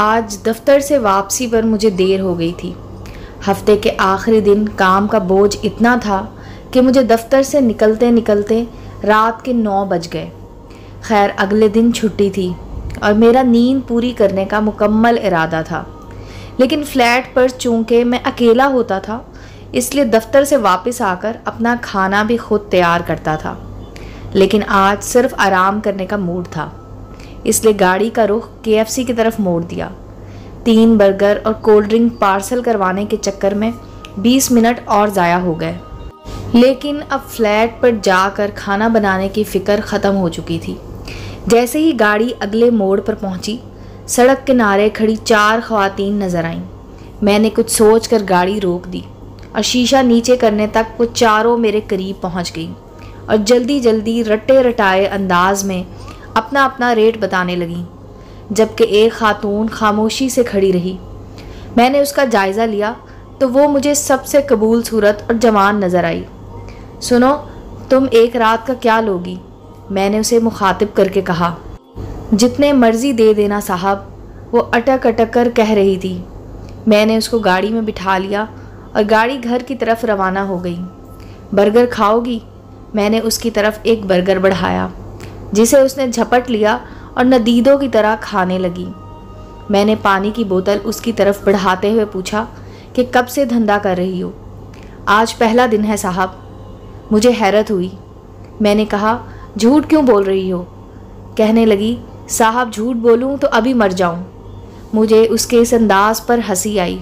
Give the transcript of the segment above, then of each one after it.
آج دفتر سے واپسی پر مجھے دیر ہو گئی تھی۔ ہفتے کے آخری دن کام کا بوجھ اتنا تھا کہ مجھے دفتر سے نکلتے نکلتے رات کے 9 بج گئے۔ خیر اگلے دن چھٹی تھی اور میرا نیند پوری کرنے کا مکمل ارادہ تھا، لیکن فلیٹ پر چونکہ میں اکیلا ہوتا تھا اس لیے دفتر سے واپس آ کر اپنا کھانا بھی خود تیار کرتا تھا، لیکن آج صرف آرام کرنے کا موڈ تھا، اس لیے گاڑی کا رخ KFC کی طرف موڑ دیا۔ 3 برگر اور کولڈ ڈرنک پارسل کروانے کے چکر میں 20 منٹ اور ضائع ہو گئے، لیکن اب فلیٹ پر جا کر کھانا بنانے کی فکر ختم ہو چکی تھی۔ جیسے ہی گاڑی اگلے موڑ پر پہنچی، سڑک کنارے کھڑی 4 خواتین نظر آئیں۔ میں نے کچھ سوچ کر گاڑی روک دی اور شیشہ نیچے کرنے تک وہ چاروں میرے قریب پہنچ گئیں اور جلدی جلدی رٹے رٹائے انداز میں اپنا اپنا ریٹ بتانے لگیں، جبکہ ایک خاتون خاموشی سے کھڑی رہی۔ میں نے اس کا جائزہ لیا تو وہ مجھے سب سے قبول صورت اور جوان نظر آئی۔ سنو، تم ایک رات کا کیا لوگی؟ میں نے اسے مخاطب کر کے کہا۔ جتنے مرضی دے دینا صاحب، وہ اٹک اٹک کر کہہ رہی تھی۔ میں نے اس کو گاڑی میں بٹھا لیا اور گاڑی گھر کی طرف روانہ ہو گئی۔ برگر کھاؤ گی؟ میں نے اس کی طرف ایک برگر بڑھایا جسے اس نے جھپٹ لیا اور ندیدوں کی طرح کھانے لگی۔ میں نے پانی کی بوتل اس کی طرف بڑھاتے ہوئے پوچھا کہ کب سے دھندا کر رہی ہو؟ آج پہلا دن ہے صاحب۔ مجھے حیرت ہوئی۔ میں نے کہا، جھوٹ کیوں بول رہی ہو؟ کہنے لگی، صاحب جھوٹ بولوں تو ابھی مر جاؤں۔ مجھے اس کے اس انداز پر ہنسی آئی۔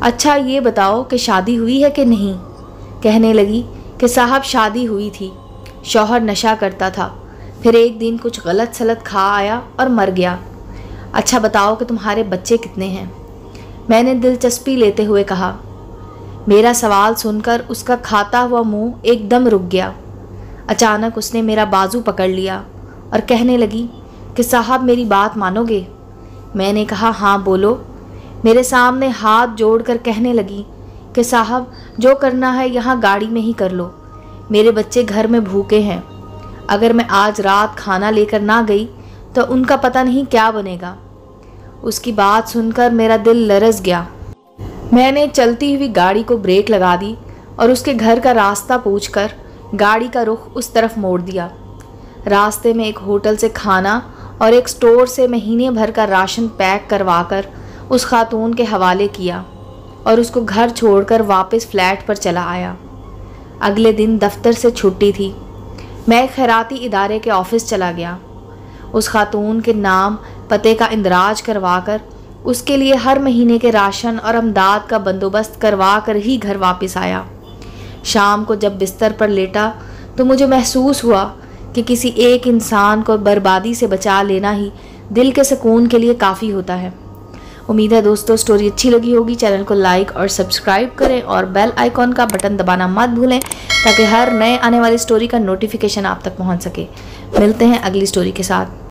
اچھا یہ بتاؤ کہ شادی ہوئی ہے کہ نہیں؟ کہنے لگی کہ صاحب شادی ہوئی تھی، شوہر نشہ کرتا تھا، پھر ایک دن کچھ غلط سلط کھا آیا اور مر گیا۔ اچھا بتاؤ کہ تمہارے بچے کتنے ہیں؟ میں نے دلچسپی لیتے ہوئے کہا۔ میرا سوال سن کر اس کا کھاتا ہوا منہ ایک دم رک گیا۔ اچانک اس نے میرا بازو پکڑ لیا اور کہنے لگی کہ صاحب میری بات مانو گے؟ میں نے کہا، ہاں بولو۔ میرے سامنے ہاتھ جوڑ کر کہنے لگی کہ صاحب جو کرنا ہے یہاں گاڑی میں ہی کر لو، میرے بچے گھر میں بھوکے ہیں، اگر میں آج رات کھانا لے کر نہ گئی تو ان کا پتہ نہیں کیا بنے گا۔ اس کی بات سن کر میرا دل لرز گیا۔ میں نے چلتی ہوئی گاڑی کو بریک لگا دی اور اس کے گھر کا راستہ پوچھ کر گاڑی کا رخ اس طرف موڑ دیا۔ راستے میں ایک ہوٹل سے کھانا اور ایک سٹور سے مہینے بھر کا راشن پیک کروا کر اس خاتون کے حوالے کیا اور اس کو گھر چھوڑ کر واپس فلیٹ پر چلا آیا۔ اگلے دن دفتر سے چھٹی تھی۔ میں ایک خیراتی ادارے کے آفس چلا گیا۔ اس خاتون کے نام پتے کا اندراج کروا کر اس کے لیے ہر مہینے کے راشن اور امداد کا بندوبست کروا کر ہی گھر واپس آیا۔ شام کو جب بستر پر لیٹا تو مجھے محسوس ہوا کہ کسی ایک انسان کو بربادی سے بچا لینا ہی دل کے سکون کے لیے کافی ہوتا ہے۔ امید ہے دوستو سٹوری اچھی لگی ہوگی۔ چینل کو لائک اور سبسکرائب کریں اور بیل آئیکن کا بٹن دبانا مت بھولیں تاکہ ہر نئے آنے والی سٹوری کا نوٹیفیکیشن آپ تک پہنچ سکے۔ ملتے ہیں اگلی سٹوری کے ساتھ۔